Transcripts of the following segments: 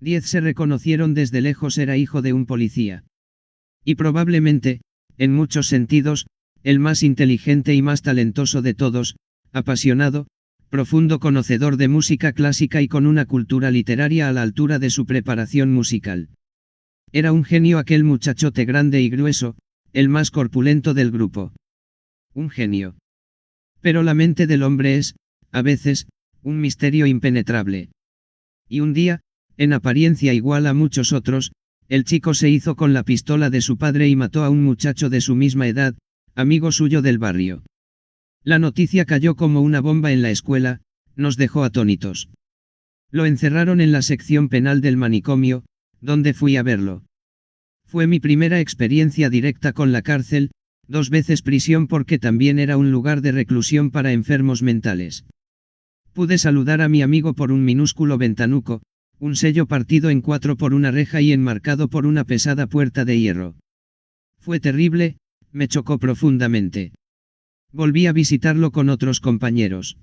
10 se reconocieron desde lejos era hijo de un policía. Y probablemente, en muchos sentidos, el más inteligente y más talentoso de todos, apasionado, profundo conocedor de música clásica y con una cultura literaria a la altura de su preparación musical. Era un genio aquel muchachote grande y grueso, el más corpulento del grupo. Un genio. Pero la mente del hombre es, a veces, un misterio impenetrable. Y un día, en apariencia igual a muchos otros, el chico se hizo con la pistola de su padre y mató a un muchacho de su misma edad, amigo suyo del barrio. La noticia cayó como una bomba en la escuela, nos dejó atónitos. Lo encerraron en la sección penal del manicomio, donde fui a verlo. Fue mi primera experiencia directa con la cárcel, 2 veces prisión porque también era un lugar de reclusión para enfermos mentales. Pude saludar a mi amigo por un minúsculo ventanuco, un sello partido en 4 por una reja y enmarcado por una pesada puerta de hierro. Fue terrible, me chocó profundamente. Volví a visitarlo con otros compañeros.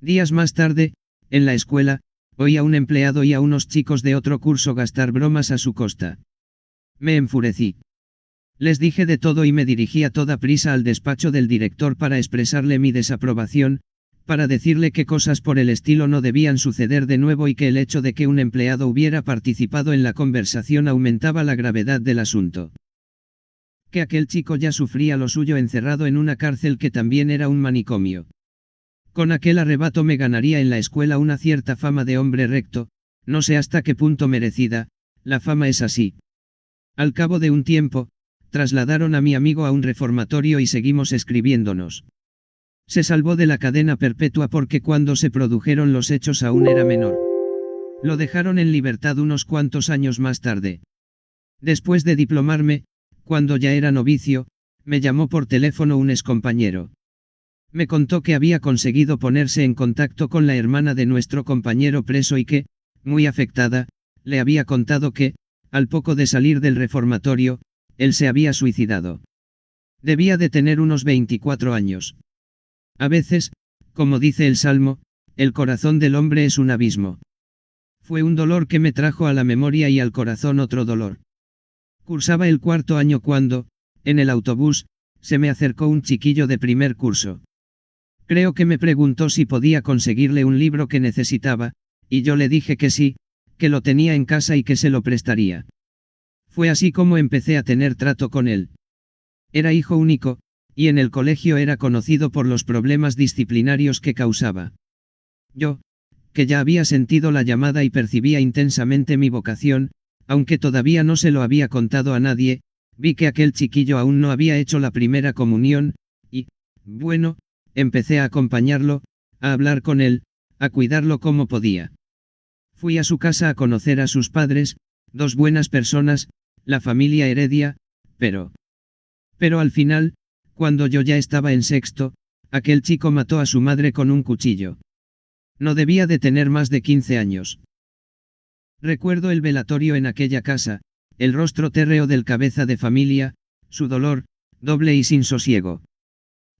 Días más tarde, en la escuela, oí a un empleado y a unos chicos de otro curso gastar bromas a su costa. Me enfurecí. Les dije de todo y me dirigí a toda prisa al despacho del director para expresarle mi desaprobación, para decirle que cosas por el estilo no debían suceder de nuevo y que el hecho de que un empleado hubiera participado en la conversación aumentaba la gravedad del asunto. Que aquel chico ya sufría lo suyo encerrado en una cárcel que también era un manicomio. Con aquel arrebato me ganaría en la escuela una cierta fama de hombre recto, no sé hasta qué punto merecida, la fama es así. Al cabo de un tiempo, trasladaron a mi amigo a un reformatorio y seguimos escribiéndonos. Se salvó de la cadena perpetua porque cuando se produjeron los hechos aún era menor. Lo dejaron en libertad unos cuantos años más tarde. Después de diplomarme, cuando ya era novicio, me llamó por teléfono un excompañero. Me contó que había conseguido ponerse en contacto con la hermana de nuestro compañero preso y que, muy afectada, le había contado que, al poco de salir del reformatorio, él se había suicidado. Debía de tener unos 24 años. A veces, como dice el Salmo, el corazón del hombre es un abismo. Fue un dolor que me trajo a la memoria y al corazón otro dolor. Cursaba el 4º año cuando, en el autobús, se me acercó un chiquillo de primer curso. Creo que me preguntó si podía conseguirle un libro que necesitaba, y yo le dije que sí, que lo tenía en casa y que se lo prestaría. Fue así como empecé a tener trato con él. Era hijo único, y en el colegio era conocido por los problemas disciplinarios que causaba. Yo, que ya había sentido la llamada y percibía intensamente mi vocación, aunque todavía no se lo había contado a nadie, vi que aquel chiquillo aún no había hecho la primera comunión, y, bueno, empecé a acompañarlo, a hablar con él, a cuidarlo como podía. Fui a su casa a conocer a sus padres, 2 buenas personas, la familia Heredia, pero al final, cuando yo ya estaba en sexto, aquel chico mató a su madre con un cuchillo. No debía de tener más de 15 años. Recuerdo el velatorio en aquella casa, el rostro térreo del cabeza de familia, su dolor, doble y sin sosiego.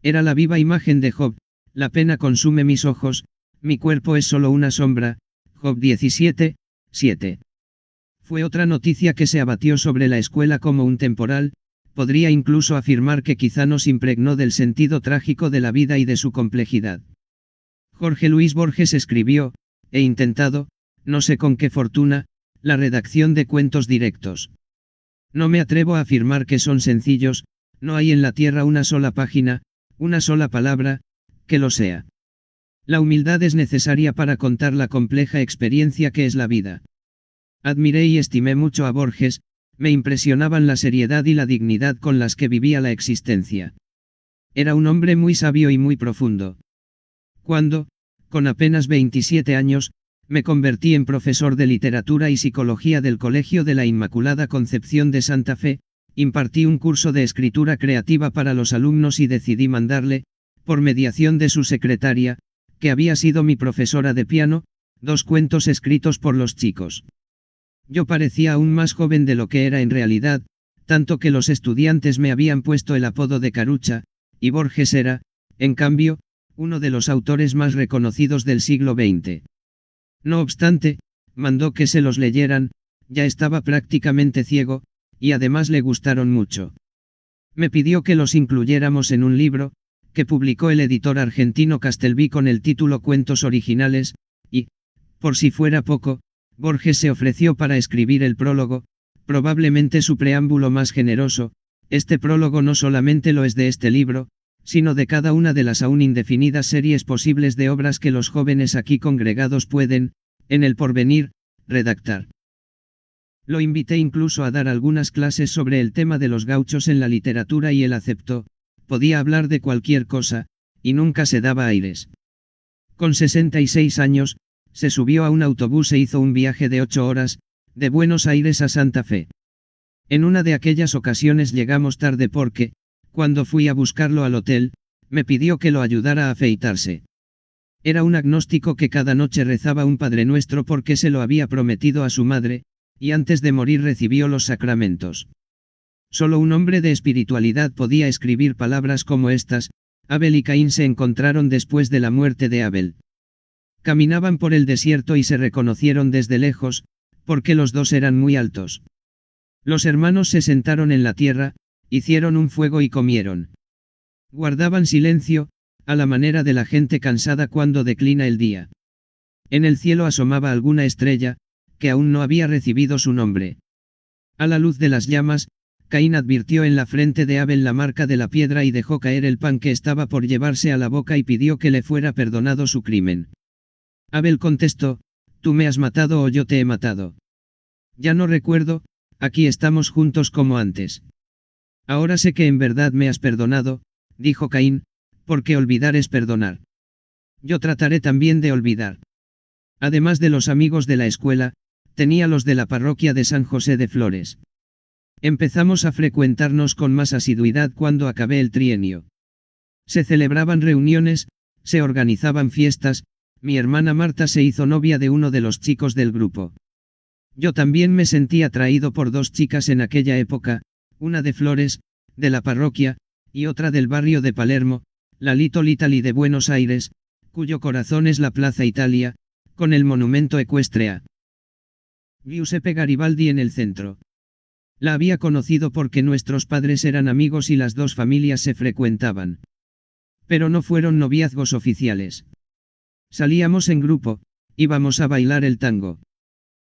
Era la viva imagen de Job, la pena consume mis ojos, mi cuerpo es solo una sombra, Job 17, 7. Fue otra noticia que se abatió sobre la escuela como un temporal, podría incluso afirmar que quizá nos impregnó del sentido trágico de la vida y de su complejidad. Jorge Luis Borges escribió, he intentado, no sé con qué fortuna, la redacción de cuentos directos. No me atrevo a afirmar que son sencillos, no hay en la tierra una sola página, una sola palabra, que lo sea. La humildad es necesaria para contar la compleja experiencia que es la vida. Admiré y estimé mucho a Borges, me impresionaban la seriedad y la dignidad con las que vivía la existencia. Era un hombre muy sabio y muy profundo. Cuando, con apenas 27 años, me convertí en profesor de literatura y psicología del Colegio de la Inmaculada Concepción de Santa Fe, impartí un curso de escritura creativa para los alumnos y decidí mandarle, por mediación de su secretaria, que había sido mi profesora de piano, 2 cuentos escritos por los chicos. Yo parecía aún más joven de lo que era en realidad, tanto que los estudiantes me habían puesto el apodo de Carucha, y Borges era, en cambio, uno de los autores más reconocidos del siglo XX. No obstante, mandó que se los leyeran, ya estaba prácticamente ciego, y además le gustaron mucho. Me pidió que los incluyéramos en un libro, que publicó el editor argentino Castelví con el título Cuentos Originales, y, por si fuera poco, Borges se ofreció para escribir el prólogo, probablemente su preámbulo más generoso. Este prólogo no solamente lo es de este libro, sino de cada una de las aún indefinidas series posibles de obras que los jóvenes aquí congregados pueden, en el porvenir, redactar. Lo invité incluso a dar algunas clases sobre el tema de los gauchos en la literatura y él aceptó. Podía hablar de cualquier cosa, y nunca se daba aires. Con 66 años, se subió a un autobús e hizo un viaje de 8 horas, de Buenos Aires a Santa Fe. En una de aquellas ocasiones llegamos tarde porque, cuando fui a buscarlo al hotel, me pidió que lo ayudara a afeitarse. Era un agnóstico que cada noche rezaba un Padre Nuestro porque se lo había prometido a su madre, y antes de morir recibió los sacramentos. Solo un hombre de espiritualidad podía escribir palabras como estas. Abel y Caín se encontraron después de la muerte de Abel. Caminaban por el desierto y se reconocieron desde lejos, porque los dos eran muy altos. Los hermanos se sentaron en la tierra, hicieron un fuego y comieron. Guardaban silencio, a la manera de la gente cansada cuando declina el día. En el cielo asomaba alguna estrella, que aún no había recibido su nombre. A la luz de las llamas, Caín advirtió en la frente de Abel la marca de la piedra y dejó caer el pan que estaba por llevarse a la boca y pidió que le fuera perdonado su crimen. Abel contestó, «Tú me has matado o yo te he matado. Ya no recuerdo, aquí estamos juntos como antes». «Ahora sé que en verdad me has perdonado», dijo Caín, «porque olvidar es perdonar. Yo trataré también de olvidar». Además de los amigos de la escuela, tenía los de la parroquia de San José de Flores. Empezamos a frecuentarnos con más asiduidad cuando acabé el trienio. Se celebraban reuniones, se organizaban fiestas, mi hermana Marta se hizo novia de uno de los chicos del grupo. Yo también me sentí atraído por dos chicas en aquella época, una de Flores, de la parroquia, y otra del barrio de Palermo, la Little Italy de Buenos Aires, cuyo corazón es la Plaza Italia, con el monumento ecuestre a Giuseppe Garibaldi en el centro. La había conocido porque nuestros padres eran amigos y las dos familias se frecuentaban. Pero no fueron noviazgos oficiales. Salíamos en grupo, íbamos a bailar el tango.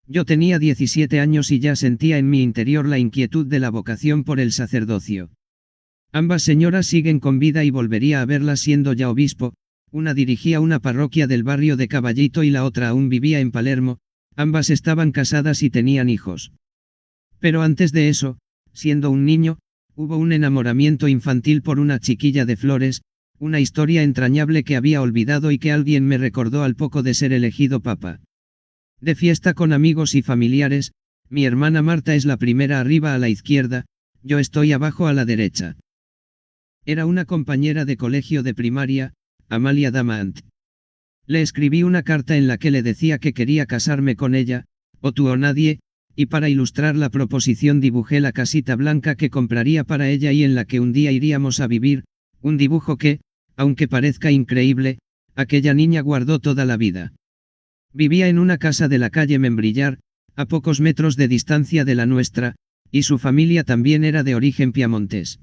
Yo tenía 17 años y ya sentía en mi interior la inquietud de la vocación por el sacerdocio. Ambas señoras siguen con vida y volvería a verlas siendo ya obispo, una dirigía una parroquia del barrio de Caballito y la otra aún vivía en Palermo, ambas estaban casadas y tenían hijos. Pero antes de eso, siendo un niño, hubo un enamoramiento infantil por una chiquilla de Flores, una historia entrañable que había olvidado y que alguien me recordó al poco de ser elegido papa. De fiesta con amigos y familiares, mi hermana Marta es la primera arriba a la izquierda, yo estoy abajo a la derecha. Era una compañera de colegio de primaria, Amalia Damant. Le escribí una carta en la que le decía que quería casarme con ella, o tú o nadie, y para ilustrar la proposición dibujé la casita blanca que compraría para ella y en la que un día iríamos a vivir, un dibujo que, aunque parezca increíble, aquella niña guardó toda la vida. Vivía en una casa de la calle Membrillar, a pocos metros de distancia de la nuestra, y su familia también era de origen piamontés.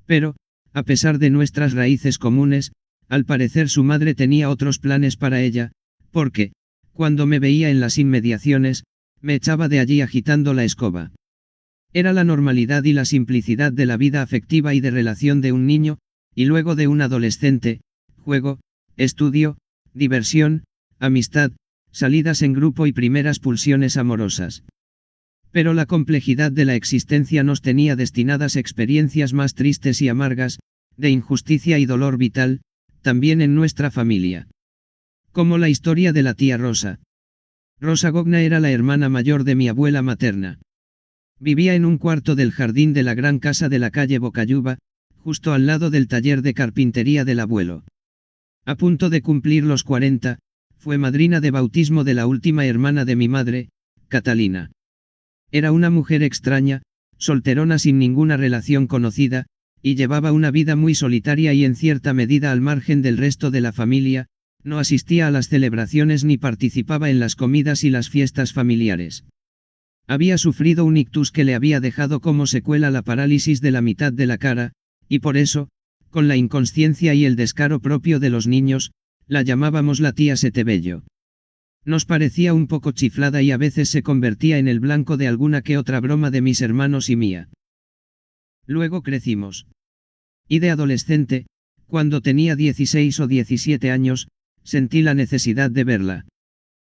Pero, a pesar de nuestras raíces comunes, al parecer su madre tenía otros planes para ella, porque, cuando me veía en las inmediaciones, me echaba de allí agitando la escoba. Era la normalidad y la simplicidad de la vida afectiva y de relación de un niño, y luego de un adolescente, juego, estudio, diversión, amistad, salidas en grupo y primeras pulsiones amorosas. Pero la complejidad de la existencia nos tenía destinadas experiencias más tristes y amargas, de injusticia y dolor vital, también en nuestra familia. Como la historia de la tía Rosa. Rosa Gogna era la hermana mayor de mi abuela materna. Vivía en un cuarto del jardín de la gran casa de la calle Bocayuba, justo al lado del taller de carpintería del abuelo. A punto de cumplir los 40, fue madrina de bautismo de la última hermana de mi madre, Catalina. Era una mujer extraña, solterona sin ninguna relación conocida, y llevaba una vida muy solitaria y en cierta medida al margen del resto de la familia, No asistía a las celebraciones ni participaba en las comidas y las fiestas familiares. Había sufrido un ictus que le había dejado como secuela la parálisis de la mitad de la cara, y por eso, con la inconsciencia y el descaro propio de los niños, la llamábamos la tía Setebello. Nos parecía un poco chiflada y a veces se convertía en el blanco de alguna que otra broma de mis hermanos y mía. Luego crecimos. Y de adolescente, cuando tenía 16 o 17 años, sentí la necesidad de verla.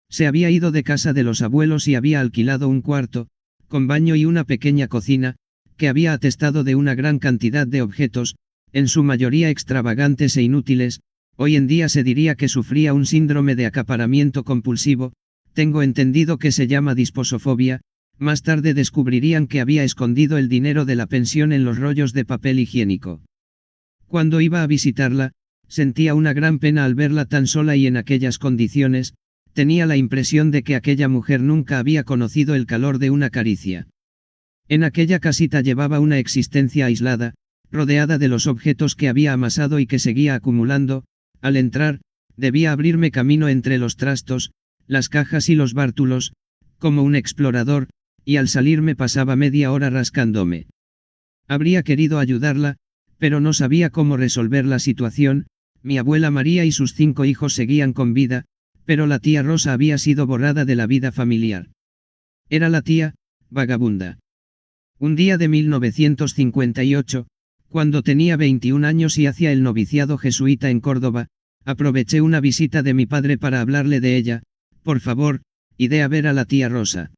Se había ido de casa de los abuelos y había alquilado un cuarto, con baño y una pequeña cocina, que había atestado de una gran cantidad de objetos, en su mayoría extravagantes e inútiles. Hoy en día se diría que sufría un síndrome de acaparamiento compulsivo, tengo entendido que se llama disposofobia. Más tarde descubrirían que había escondido el dinero de la pensión en los rollos de papel higiénico. Cuando iba a visitarla, sentía una gran pena al verla tan sola y en aquellas condiciones. Tenía la impresión de que aquella mujer nunca había conocido el calor de una caricia. En aquella casita llevaba una existencia aislada, rodeada de los objetos que había amasado y que seguía acumulando. Al entrar, debía abrirme camino entre los trastos, las cajas y los bártulos, como un explorador, y al salir me pasaba media hora rascándome. Habría querido ayudarla, pero no sabía cómo resolver la situación. Mi abuela María y sus 5 hijos seguían con vida, pero la tía Rosa había sido borrada de la vida familiar. Era la tía, vagabunda. Un día de 1958, cuando tenía 21 años y hacía el noviciado jesuita en Córdoba, aproveché una visita de mi padre para hablarle de ella. Por favor, ide a ver a la tía Rosa.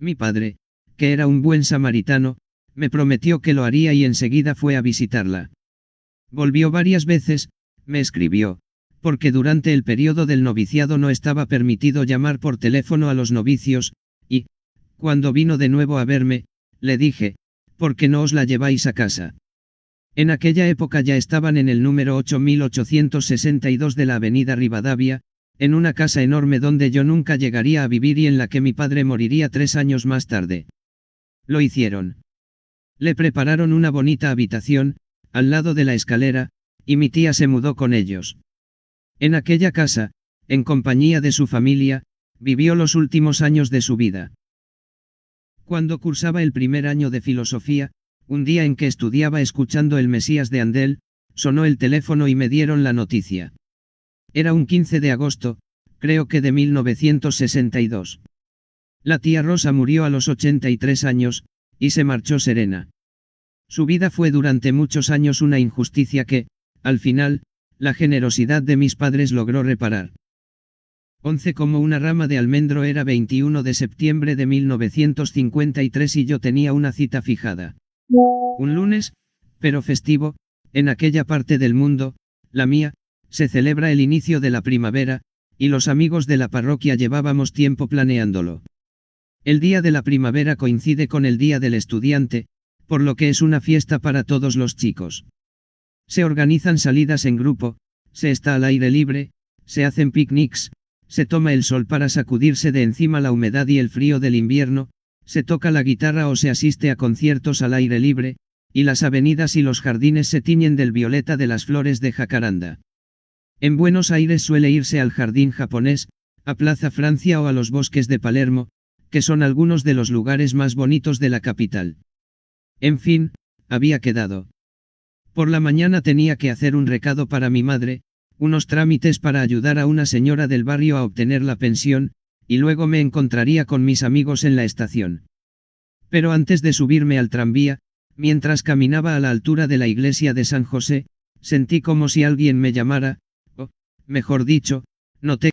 Mi padre, que era un buen samaritano, me prometió que lo haría y enseguida fue a visitarla. Volvió varias veces, me escribió, porque durante el periodo del noviciado no estaba permitido llamar por teléfono a los novicios, y, cuando vino de nuevo a verme, le dije, ¿por qué no os la lleváis a casa? En aquella época ya estaban en el número 8862 de la avenida Rivadavia, en una casa enorme donde yo nunca llegaría a vivir y en la que mi padre moriría 3 años más tarde. Lo hicieron. Le prepararon una bonita habitación, al lado de la escalera, y mi tía se mudó con ellos. En aquella casa, en compañía de su familia, vivió los últimos años de su vida. Cuando cursaba el primer año de filosofía, un día en que estudiaba escuchando El Mesías de Handel, sonó el teléfono y me dieron la noticia. Era un 15 de agosto, creo que de 1962. La tía Rosa murió a los 83 años, y se marchó serena. Su vida fue durante muchos años una injusticia que, al final, la generosidad de mis padres logró reparar. 11 como una rama de almendro. Era 21 de septiembre de 1953 y yo tenía una cita fijada. Un lunes, pero festivo, en aquella parte del mundo, la mía, se celebra el inicio de la primavera, y los amigos de la parroquia llevábamos tiempo planeándolo. El día de la primavera coincide con el día del estudiante, por lo que es una fiesta para todos los chicos. Se organizan salidas en grupo, se está al aire libre, se hacen picnics, se toma el sol para sacudirse de encima la humedad y el frío del invierno, se toca la guitarra o se asiste a conciertos al aire libre, y las avenidas y los jardines se tiñen del violeta de las flores de jacaranda. En Buenos Aires suele irse al Jardín Japonés, a Plaza Francia o a los bosques de Palermo, que son algunos de los lugares más bonitos de la capital. En fin, había quedado. Por la mañana tenía que hacer un recado para mi madre, unos trámites para ayudar a una señora del barrio a obtener la pensión, y luego me encontraría con mis amigos en la estación. Pero antes de subirme al tranvía, mientras caminaba a la altura de la iglesia de San José, sentí como si alguien me llamara, o, mejor dicho, noté